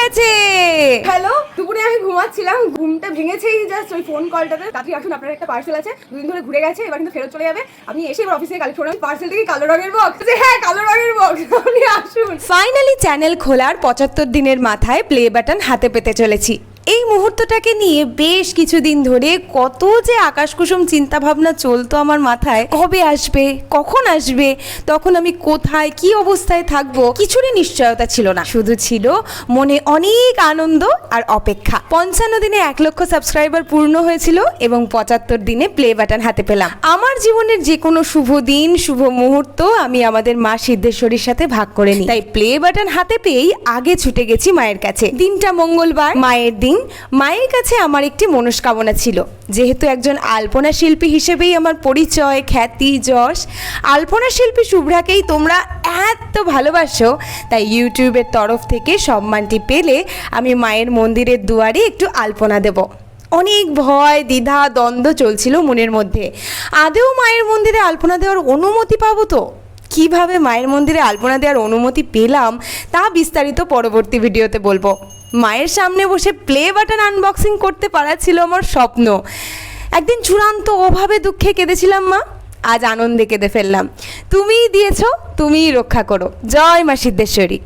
গেছে। হ্যালো, দুপুরে আমি ঘুমাচ্ছিলাম, ঘুমটা ভেঙেছেই জাস্ট ওই ফোন কলটাতে। তাড়াতাড়ি আসুন, আপনার একটা পার্সেল আছে, দুদিন ধরে ঘুরে গেছে, এবার কিন্তু ফেরত চলে যাবে। আপনি এসে এবার অফিসে কালেক্ট করুন। পার্সেলটা কি কালো রঙের বক্স? হ্যাঁ, কালো রঙের বক্স। আপনি আসুন। ফাইনালি চ্যানেল খোলার 75 দিনের মাথায় প্লে বাটন হাতে পেতে চলেছি। এই মুহূর্তটাকে নিয়ে বেশ কিছুদিন ধরে কত যে আকাশকুসুম চিন্তা ভাবনা চলতো আমার মাথায়। কবে আসবে, কখন আসবে, তখন আমি কোথায় কি অবস্থায় থাকবো, কিছুরই নিশ্চয়তা ছিল না। শুধু ছিল মনে অনেক আনন্দ আর অপেক্ষা। 55 দিনে 1 লক্ষ সাবস্ক্রাইবার পূর্ণ হয়েছিল এবং 75 দিনে প্লে বাটন হাতে পেলাম। আমার জীবনের যে কোনো শুভ দিন, শুভ মুহূর্ত আমি আমাদের মা সিদ্ধেশ্বরীর সাথে ভাগ করে নিই। তাই প্লে বাটন হাতে পেয়েই আগে ছুটে গেছি মায়ের কাছে। দিনটা মঙ্গলবার, মায়ের দিন। মায়ের কাছে আমার একটি মনস্কামনা ছিল। যেহেতু একজন আলপনা শিল্পী হিসেবেই আমার পরিচয়, খ্যাতি, যশ, আলপনা শিল্পী শুভ্রাকেই তোমরা এত ভালোবাসো, তাই ইউটিউবের তরফ থেকে সম্মানটি পেলে আমি মায়ের মন্দিরের দুয়ারে একটু আলপনা দেব। অনেক ভয়, দ্বিধা, দ্বন্দ্ব চলছিল মনের মধ্যে। আদেও মায়ের মন্দিরে আলপনা দেওয়ার অনুমতি পাবো তো? কিভাবে মায়ের মন্দিরে আলপনা দেওয়ার অনুমতি পেলাম তা বিস্তারিত পরবর্তী ভিডিওতে বলবো। মায়ের সামনে বসে প্লে বাটন আনবক্সিং করতে পারা ছিল আমার স্বপ্ন। একদিন চূড়ান্ত অভাবে দুঃখে কেঁদেছিলাম মা, আজ আনন্দে কেঁদে ফেললাম। তুমিই দিয়েছো, তুমিই রক্ষা করো। জয় মা সিদ্ধেশ্বরী।